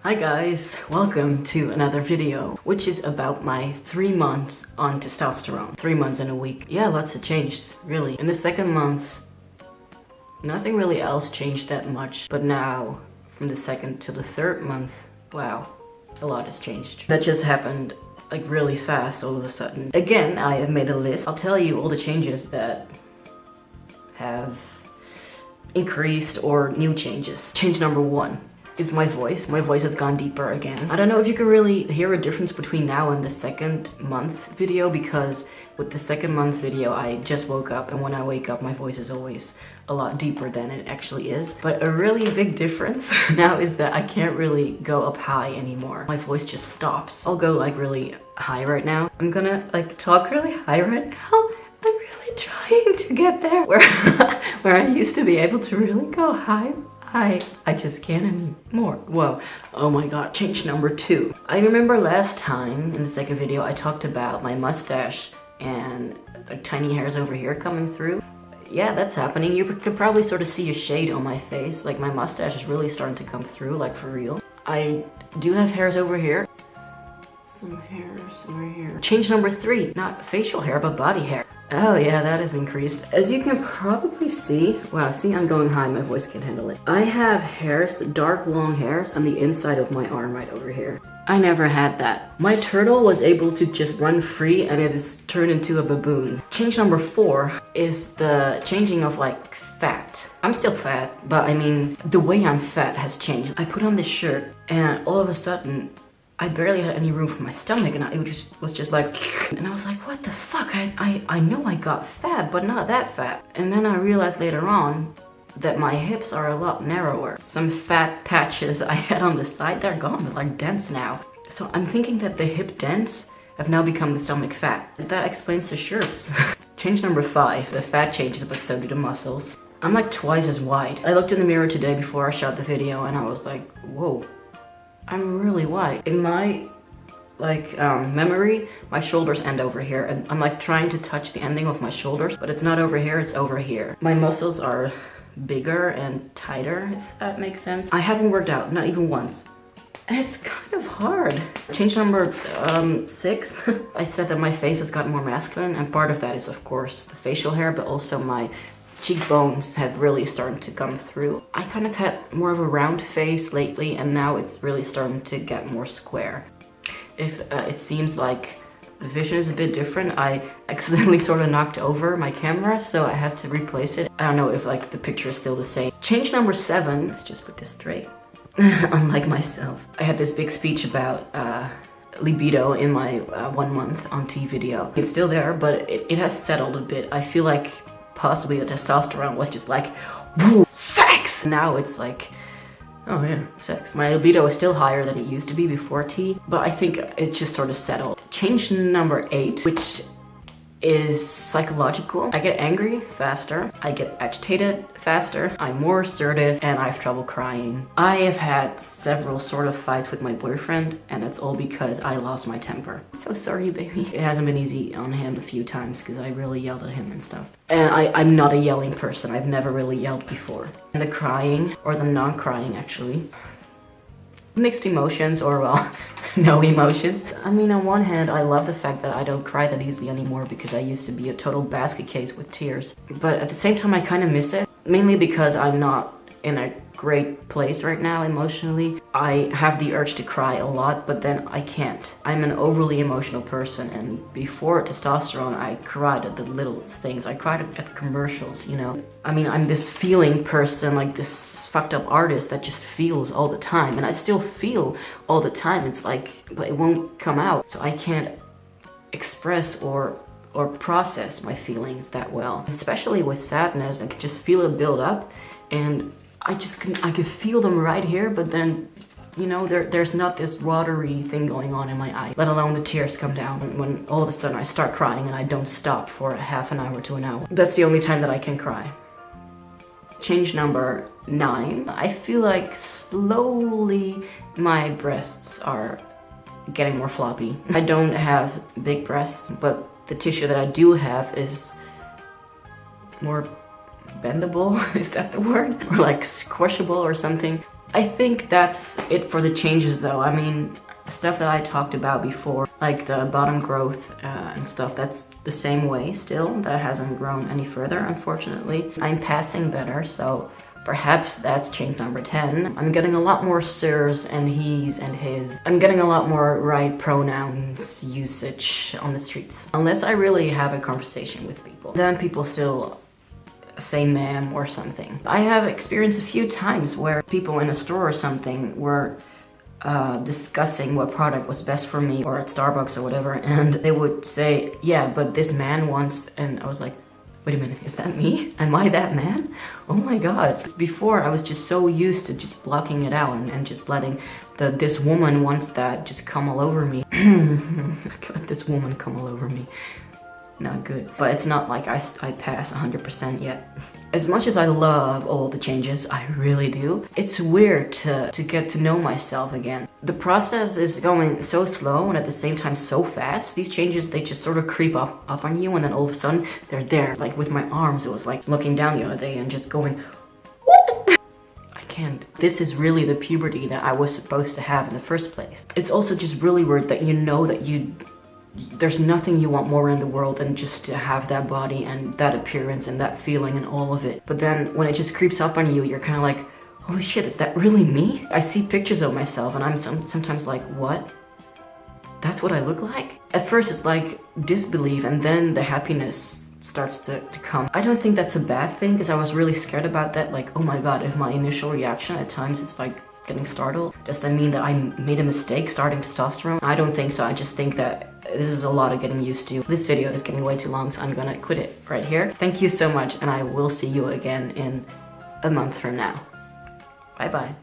Hi guys, welcome to another video, which is about my 3 months on testosterone. 3 months in a week. Yeah, lots have changed, really. In the second month, nothing really else changed that much. But now, from the second to the third month, wow, a lot has changed. That just happened like really fast all of a sudden. Again, I have made a list. I'll tell you all the changes that have increased or new changes. Change number 1 is my voice. My voice has gone deeper again. I don't know if you can really hear a difference between now and the second month video, because with the second month video I just woke up, and when I wake up my voice is always a lot deeper than it actually is. But a really big difference now is that I can't really go up high anymore. My voice just stops. I'll go like really high right now. I'm gonna like talk really high right now. I'm really trying to get there where I used to be able to really go high. I just can't anymore. Whoa. Oh my god. Change number 2. I remember last time in the second video I talked about my mustache and like tiny hairs over here coming through. Yeah, that's happening. You can probably sort of see a shade on my face. Like my mustache is really starting to come through, like for real. I do have hairs over here. Some hairs over here. Change number 3. Not facial hair, but body hair. Oh yeah, that has increased. As you can probably see, wow, see, I'm going high, my voice can't handle it. I have hairs, dark long hairs on the inside of my arm right over here. I never had that. My turtle was able to just run free and it has turned into a baboon. Change number 4 is the changing of like fat. I'm still fat, but I mean, the way I'm fat has changed. I put on this shirt and all of a sudden, I barely had any room for my stomach, and it was just like, and I was like, what the fuck? I know I got fat, but not that fat. And then I realized later on that my hips are a lot narrower. Some fat patches I had on the side, they're gone, they're like dents now. So I'm thinking that the hip dents have now become the stomach fat. That explains the shirts. Change number 5, the fat changes, but so do the muscles. I'm like twice as wide. I looked in the mirror today before I shot the video and I was like, whoa. I'm really wide. In my memory, my shoulders end over here, and I'm like trying to touch the ending of my shoulders, but it's not over here, it's over here. My muscles are bigger and tighter, if that makes sense. I haven't worked out, not even once. And it's kind of hard. Change number 6. I said that my face has gotten more masculine, and part of that is of course the facial hair, but also my cheekbones have really started to come through. I kind of had more of a round face lately, and now it's really starting to get more square. If it seems like the vision is a bit different, I accidentally sort of knocked over my camera, so I had to replace it. I don't know if like the picture is still the same. Change number 7, let's just put this straight. Unlike myself. I had this big speech about libido in my 1 month on T video. It's still there, but it has settled a bit. I feel like possibly the testosterone was just like, woo, sex! Now it's like, oh yeah, sex. My libido is still higher than it used to be before T, but I think it just sort of settled. Change number 8, which is psychological. I get angry faster, I get agitated faster, I'm more assertive, and I have trouble crying. I have had several sort of fights with my boyfriend, and that's all because I lost my temper. So sorry, baby. It hasn't been easy on him a few times because I really yelled at him and stuff. And I'm not a yelling person. I've never really yelled before. And the crying, or the non-crying actually, mixed emotions, or well, no emotions. I mean, on one hand, I love the fact that I don't cry that easily anymore because I used to be a total basket case with tears. But at the same time, I kind of miss it, mainly because I'm not in a great place right now emotionally. I have the urge to cry a lot, but then I can't. I'm an overly emotional person, and before testosterone, I cried at the littlest things. I cried at the commercials, you know? I mean, I'm this feeling person, like this fucked up artist that just feels all the time, and I still feel all the time. It's like, but it won't come out, so I can't express or process my feelings that well. Especially with sadness, I can just feel it build up, and I can feel them right here, but then, you know, there's not this watery thing going on in my eye, let alone the tears come down when all of a sudden I start crying and I don't stop for half an hour to an hour. That's the only time that I can cry. Change number 9. I feel like slowly my breasts are getting more floppy. I don't have big breasts, but the tissue that I do have is more bendable, is that the word? Or like squishable or something. I think that's it for the changes though. I mean, stuff that I talked about before, like the bottom growth and stuff, that's the same way still. That hasn't grown any further, unfortunately. I'm passing better, so perhaps that's change number 10. I'm getting a lot more sirs and he's and his. I'm getting a lot more right pronouns usage on the streets. Unless I really have a conversation with people, then people still say ma'am or something. I have experienced a few times where people in a store or something were discussing what product was best for me, or at Starbucks or whatever, and they would say, yeah, but this man wants, and I was like, wait a minute, is that me? Am I that man? Oh my god. Before, I was just so used to just blocking it out and just letting this woman wants that just come all over me. Let this woman come all over me. Not good. But it's not like I pass 100% yet. As much as I love all the changes, I really do, it's weird to get to know myself again. The process is going so slow and at the same time so fast. These changes, they just sort of creep up on you, and then all of a sudden, they're there. Like with my arms, it was like looking down the other day and just going, what? I can't. This is really the puberty that I was supposed to have in the first place. It's also just really weird that you know that there's nothing you want more in the world than just to have that body and that appearance and that feeling and all of it. But then when it just creeps up on you, you're kind of like, holy shit, is that really me? I see pictures of myself and I'm sometimes like, what? That's what I look like? At first it's like disbelief, and then the happiness starts to come. I don't think that's a bad thing, because I was really scared about that. Like, oh my god, if my initial reaction at times is like getting startled, does that mean that I made a mistake starting testosterone? I don't think so. I just think that this is a lot of getting used to. This video is getting way too long, so I'm gonna quit it right here. Thank you so much, and I will see you again in a month from now. Bye bye.